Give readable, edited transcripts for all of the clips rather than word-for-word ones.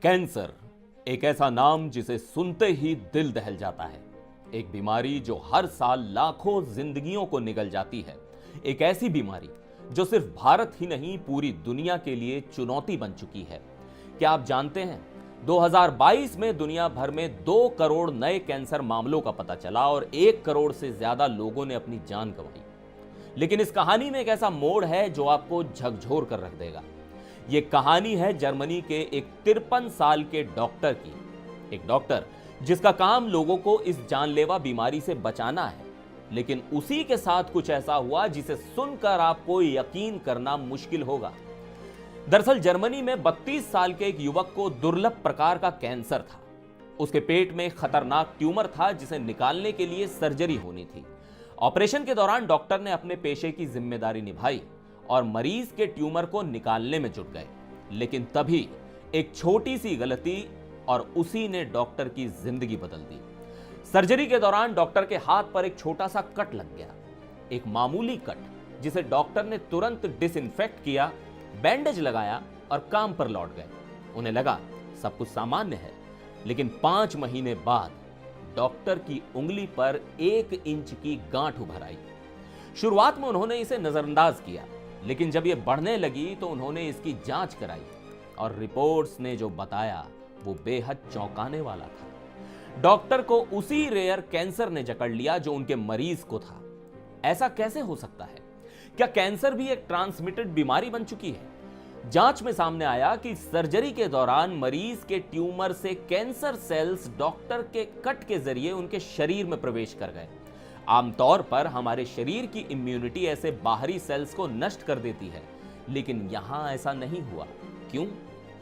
Cancer एक ऐसा नाम जिसे सुनते ही दिल दहल जाता है। एक बीमारी जो हर साल लाखों जिंदगियों को निगल जाती है। एक ऐसी बीमारी जो सिर्फ भारत ही नहीं पूरी दुनिया के लिए चुनौती बन चुकी है। क्या आप जानते हैं 2022 में दुनिया भर में 2 करोड़ नए कैंसर मामलों का पता चला और 1 करोड़ से ज्यादा लोगों ने अपनी जान गंवाई। लेकिन इस कहानी में एक ऐसा मोड़ है जो आपको झकझोर कर रख देगा। यह कहानी है जर्मनी के एक 53 साल के डॉक्टर की। एक डॉक्टर जिसका काम लोगों को इस जानलेवा बीमारी से बचाना है, लेकिन उसी के साथ कुछ ऐसा हुआ जिसे सुनकर आपको यकीन करना मुश्किल होगा। दरअसल जर्मनी में 32 साल के एक युवक को दुर्लभ प्रकार का कैंसर था। उसके पेट में खतरनाक ट्यूमर था जिसे निकालने के लिए सर्जरी होनी थी। ऑपरेशन के दौरान डॉक्टर ने अपने पेशे की जिम्मेदारी निभाई और मरीज के ट्यूमर को निकालने में जुट गए। लेकिन तभी एक छोटी सी गलती और उसी ने डॉक्टर की जिंदगी बदल दी। सर्जरी के दौरान डॉक्टर के हाथ पर एक छोटा सा कट लग गया। एक मामूली कट जिसे डॉक्टर ने तुरंत डिसइंफेक्ट किया, बैंडेज लगाया और काम पर लौट गए। उन्हें लगा सब कुछ सामान्य है, लेकिन 5 महीने बाद डॉक्टर की उंगली पर 1 इंच की गांठ उभर आई। शुरुआत में उन्होंने इसे नजरअंदाज किया, लेकिन जब यह बढ़ने लगी तो उन्होंने इसकी जांच कराई और रिपोर्ट्स ने जो बताया वो बेहद चौंकाने वाला था। डॉक्टर को उसी रेयर कैंसर ने जकड़ लिया जो उनके मरीज को था। ऐसा कैसे हो सकता है? क्या कैंसर भी एक ट्रांसमिटेड बीमारी बन चुकी है? जांच में सामने आया कि सर्जरी के दौरान मरीज के ट्यूमर से कैंसर सेल्स डॉक्टर के कट के जरिए उनके शरीर में प्रवेश कर गए। आमतौर पर हमारे शरीर की इम्यूनिटी ऐसे बाहरी सेल्स को नष्ट कर देती है, लेकिन यहां ऐसा नहीं हुआ। क्यों?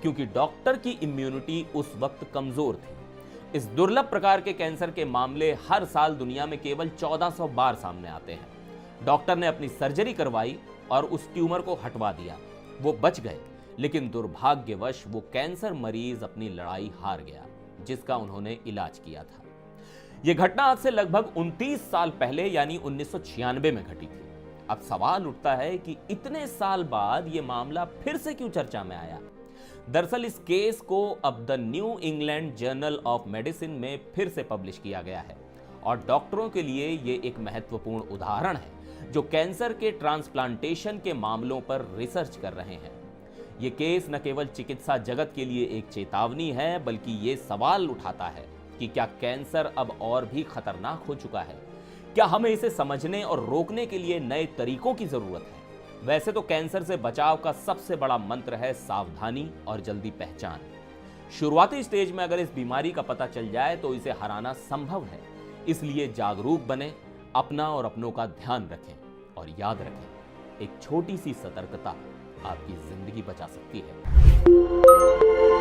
क्योंकि डॉक्टर की इम्यूनिटी उस वक्त कमजोर थी। इस दुर्लभ प्रकार के कैंसर के मामले हर साल दुनिया में केवल 1400 बार सामने आते हैं। डॉक्टर ने अपनी सर्जरी करवाई और उस ट्यूमर को हटवा दिया। वो बच गए, लेकिन दुर्भाग्यवश वो कैंसर मरीज अपनी लड़ाई हार गया जिसका उन्होंने इलाज किया था। यह घटना आज से लगभग 29 साल पहले यानी 1996 में घटी थी। अब सवाल उठता है कि इतने साल बाद यह मामला फिर से क्यों चर्चा में आया? दरअसल इस केस को अब the new England journal of medicine में फिर से पब्लिश किया गया है और डॉक्टरों के लिए यह एक महत्वपूर्ण उदाहरण है जो कैंसर के ट्रांसप्लांटेशन के मामलों पर रिसर्च कर रहे हैं। यह केस न केवल चिकित्सा जगत के लिए एक चेतावनी है, बल्कि यह सवाल उठाता है कि क्या कैंसर अब और भी खतरनाक हो चुका है? क्या हमें इसे समझने और रोकने के लिए नए तरीकों की जरूरत है? वैसे तो कैंसर से बचाव का सबसे बड़ा मंत्र है सावधानी और जल्दी पहचान। शुरुआती स्टेज में अगर इस बीमारी का पता चल जाए तो इसे हराना संभव है। इसलिए जागरूक बने, अपना और अपनों का ध्यान रखें और याद रखें, एक छोटी सी सतर्कता आपकी जिंदगी बचा सकती है।